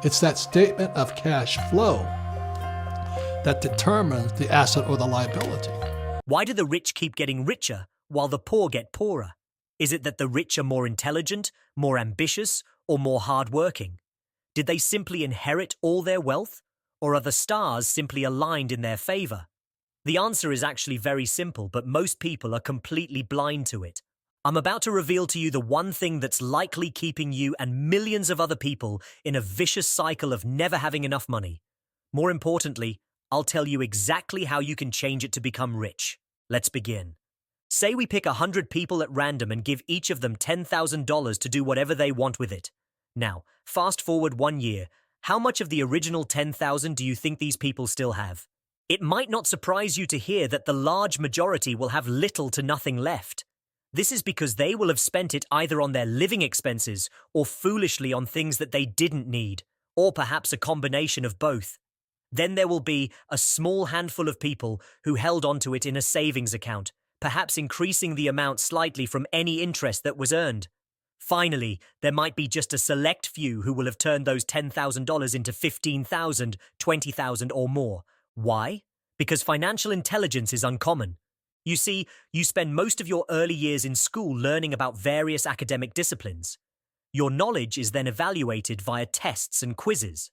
It's that statement of cash flow that determines the asset or the liability. Why do the rich keep getting richer while the poor get poorer? Is it that the rich are more intelligent, more ambitious, or more hardworking? Did they simply inherit all their wealth? Or are the stars simply aligned in their favor? The answer is actually very simple, but most people are completely blind to it. I'm about to reveal to you the one thing that's likely keeping you and millions of other people in a vicious cycle of never having enough money. More importantly, I'll tell you exactly how you can change it to become rich. Let's begin. Say we pick 100 people at random and give each of them $10,000 to do whatever they want with it. Now, fast forward 1 year. How much of the original 10,000 do you think these people still have? It might not surprise you to hear that the large majority will have little to nothing left. This is because they will have spent it either on their living expenses or foolishly on things that they didn't need, or perhaps a combination of both. Then there will be a small handful of people who held onto it in a savings account, perhaps increasing the amount slightly from any interest that was earned. Finally, there might be just a select few who will have turned those $10,000 into $15,000, $20,000 or more. Why? Because financial intelligence is uncommon. You see, you spend most of your early years in school learning about various academic disciplines. Your knowledge is then evaluated via tests and quizzes.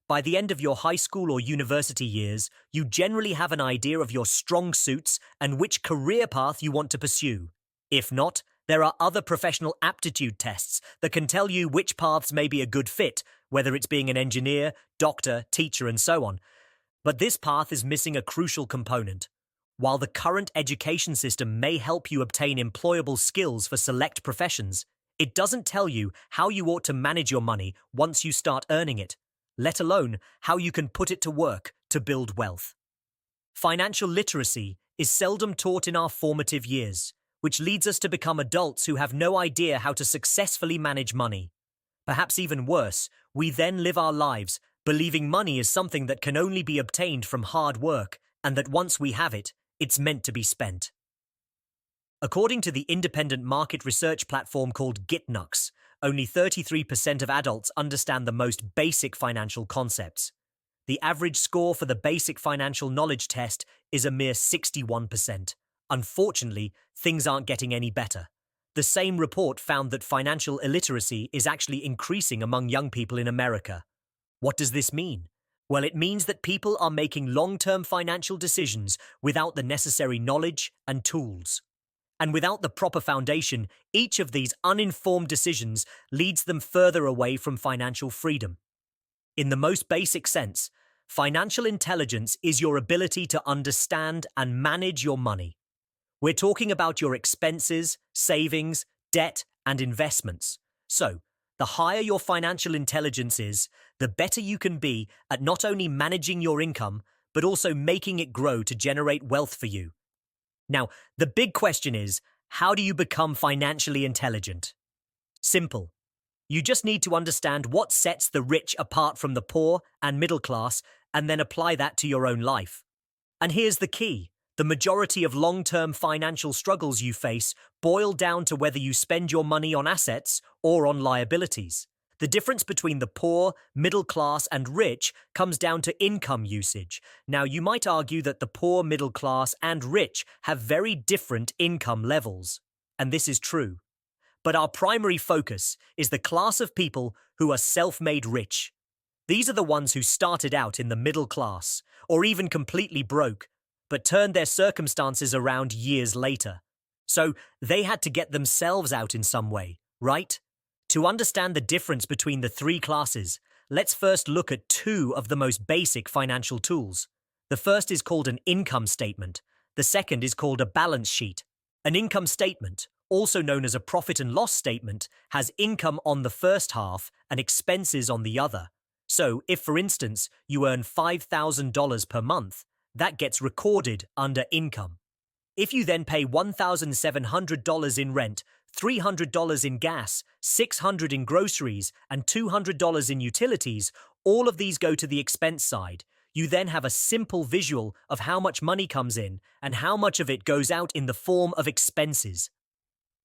By the end of your high school or university years, you generally have an idea of your strong suits and which career path you want to pursue. If not, there are other professional aptitude tests that can tell you which paths may be a good fit, whether it's being an engineer, doctor, teacher, and so on. But this path is missing a crucial component. While the current education system may help you obtain employable skills for select professions, it doesn't tell you how you ought to manage your money once you start earning it, let alone how you can put it to work to build wealth. Financial literacy is seldom taught in our formative years, which leads us to become adults who have no idea how to successfully manage money. Perhaps even worse, we then live our lives believing money is something that can only be obtained from hard work, and that once we have it, it's meant to be spent. According to the independent market research platform called GitNux, only 33% of adults understand the most basic financial concepts. The average score for the basic financial knowledge test is a mere 61%. Unfortunately, things aren't getting any better. The same report found that financial illiteracy is actually increasing among young people in America. What does this mean? Well, it means that people are making long-term financial decisions without the necessary knowledge and tools. And without the proper foundation, each of these uninformed decisions leads them further away from financial freedom. In the most basic sense, financial intelligence is your ability to understand and manage your money. We're talking about your expenses, savings, debt, and investments. So, the higher your financial intelligence is, the better you can be at not only managing your income, but also making it grow to generate wealth for you. Now, the big question is, how do you become financially intelligent? Simple. You just need to understand what sets the rich apart from the poor and middle class, and then apply that to your own life. And here's the key. The majority of long-term financial struggles you face boil down to whether you spend your money on assets or on liabilities. The difference between the poor, middle class, and rich comes down to income usage. Now, you might argue that the poor, middle class, and rich have very different income levels. And this is true. But our primary focus is the class of people who are self-made rich. These are the ones who started out in the middle class, or even completely broke, but turned their circumstances around years later. So they had to get themselves out in some way, right? To understand the difference between the three classes, let's first look at two of the most basic financial tools. The first is called an income statement. The second is called a balance sheet. An income statement, also known as a profit and loss statement, has income on the first half and expenses on the other. So if, for instance, you earn $5,000 per month, that gets recorded under income. If you then pay $1,700 in rent, $300 in gas, $600 in groceries, and $200 in utilities, all of these go to the expense side. You then have a simple visual of how much money comes in and how much of it goes out in the form of expenses.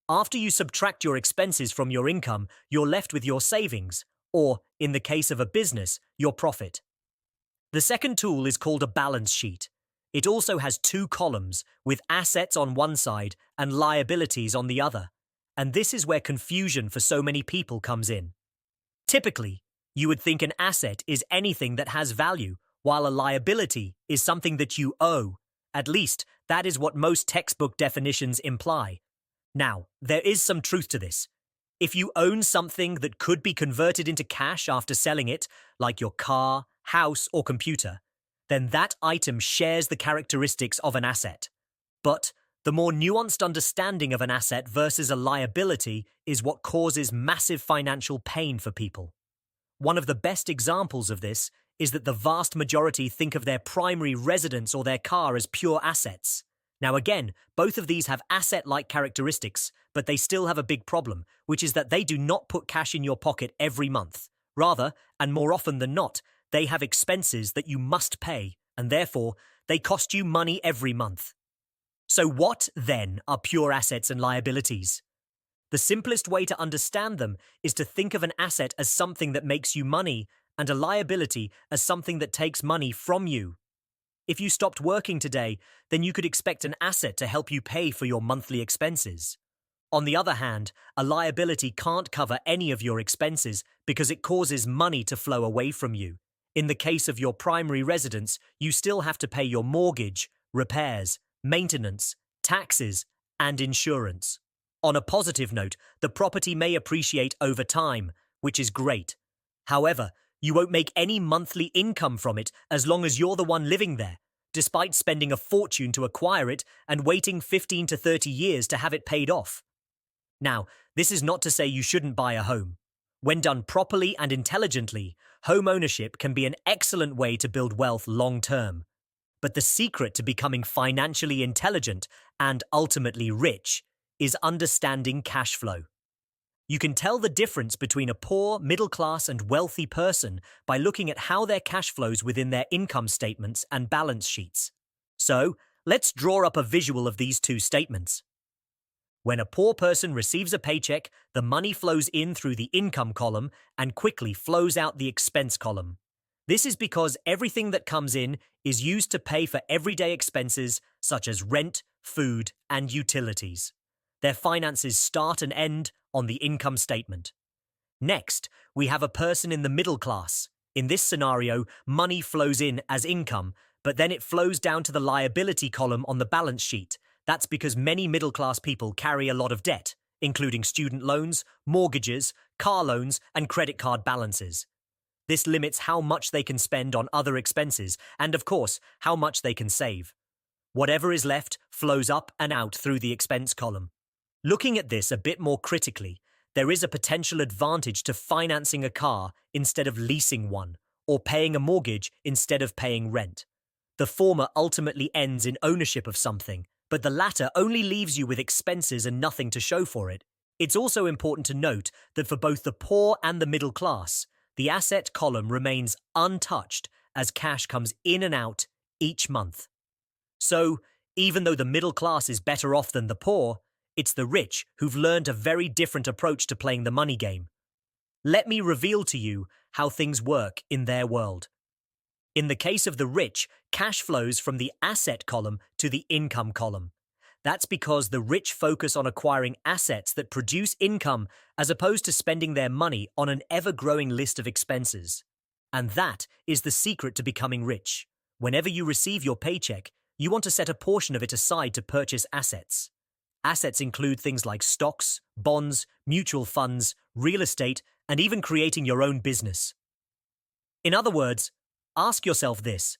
After you subtract your expenses from your income, you're left with your savings, or, in the case of a business, your profit. The second tool is called a balance sheet. It also has two columns, with assets on one side and liabilities on the other. And this is where confusion for so many people comes in. Typically, you would think an asset is anything that has value, while a liability is something that you owe. At least, that is what most textbook definitions imply. Now, there is some truth to this. If you own something that could be converted into cash after selling it, like your car, house, or computer, then that item shares the characteristics of an asset. But the more nuanced understanding of an asset versus a liability is what causes massive financial pain for people. One of the best examples of this is that the vast majority think of their primary residence or their car as pure assets. Now again, both of these have asset-like characteristics, but they still have a big problem, which is that they do not put cash in your pocket every month. Rather, and more often than not, they have expenses that you must pay, and therefore, they cost you money every month. So what, then, are pure assets and liabilities? The simplest way to understand them is to think of an asset as something that makes you money and a liability as something that takes money from you. If you stopped working today, then you could expect an asset to help you pay for your monthly expenses. On the other hand, a liability can't cover any of your expenses because it causes money to flow away from you. In the case of your primary residence, you still have to pay your mortgage, repairs, maintenance, taxes, and insurance. On a positive note, the property may appreciate over time, which is great. However, you won't make any monthly income from it as long as you're the one living there, despite spending a fortune to acquire it and waiting 15 to 30 years to have it paid off. Now, this is not to say you shouldn't buy a home. When done properly and intelligently, home ownership can be an excellent way to build wealth long term. But the secret to becoming financially intelligent and ultimately rich is understanding cash flow. You can tell the difference between a poor, middle class, and wealthy person by looking at how their cash flows within their income statements and balance sheets. So, let's draw up a visual of these two statements. When a poor person receives a paycheck, the money flows in through the income column and quickly flows out the expense column. This is because everything that comes in is used to pay for everyday expenses such as rent, food, and utilities. Their finances start and end on the income statement. Next, we have a person in the middle class. In this scenario, money flows in as income, but then it flows down to the liability column on the balance sheet. That's because many middle-class people carry a lot of debt, including student loans, mortgages, car loans, and credit card balances. This limits how much they can spend on other expenses and, of course, how much they can save. Whatever is left flows up and out through the expense column. Looking at this a bit more critically, there is a potential advantage to financing a car instead of leasing one, or paying a mortgage instead of paying rent. The former ultimately ends in ownership of something, but the latter only leaves you with expenses and nothing to show for it. It's also important to note that for both the poor and the middle class, the asset column remains untouched as cash comes in and out each month. So, even though the middle class is better off than the poor, it's the rich who've learned a very different approach to playing the money game. Let me reveal to you how things work in their world. In the case of the rich, cash flows from the asset column to the income column. That's because the rich focus on acquiring assets that produce income as opposed to spending their money on an ever-growing list of expenses. And that is the secret to becoming rich. Whenever you receive your paycheck, you want to set a portion of it aside to purchase assets. Assets include things like stocks, bonds, mutual funds, real estate, and even creating your own business. In other words, ask yourself this: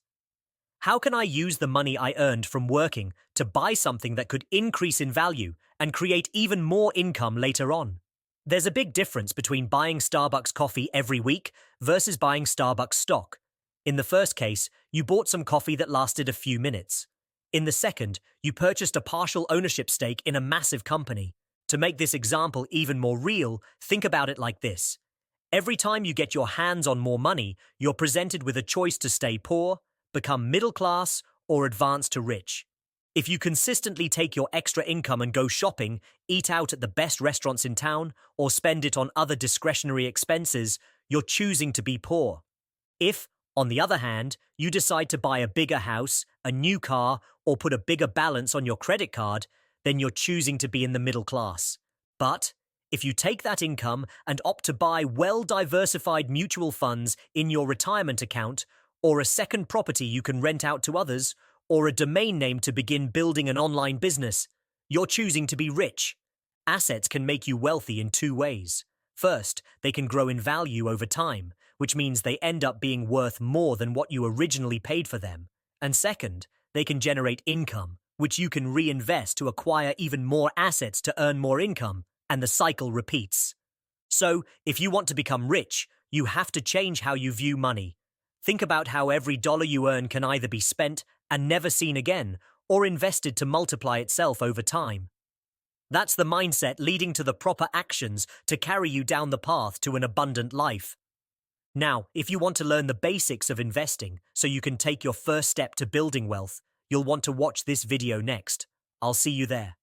how can I use the money I earned from working to buy something that could increase in value and create even more income later on? There's a big difference between buying Starbucks coffee every week versus buying Starbucks stock. In the first case, you bought some coffee that lasted a few minutes. In the second, you purchased a partial ownership stake in a massive company. To make this example even more real, think about it like this. Every time you get your hands on more money, you're presented with a choice to stay poor, become middle class, or advance to rich. If you consistently take your extra income and go shopping, eat out at the best restaurants in town, or spend it on other discretionary expenses, you're choosing to be poor. If, on the other hand, you decide to buy a bigger house, a new car, or put a bigger balance on your credit card, then you're choosing to be in the middle class. But if you take that income and opt to buy well-diversified mutual funds in your retirement account, or a second property you can rent out to others, or a domain name to begin building an online business, you're choosing to be rich. Assets can make you wealthy in two ways. First, they can grow in value over time, which means they end up being worth more than what you originally paid for them. And second, they can generate income, which you can reinvest to acquire even more assets to earn more income, and the cycle repeats. So, if you want to become rich, you have to change how you view money. Think about how every dollar you earn can either be spent and never seen again, or invested to multiply itself over time. That's the mindset leading to the proper actions to carry you down the path to an abundant life. Now, if you want to learn the basics of investing so you can take your first step to building wealth, you'll want to watch this video next. I'll see you there.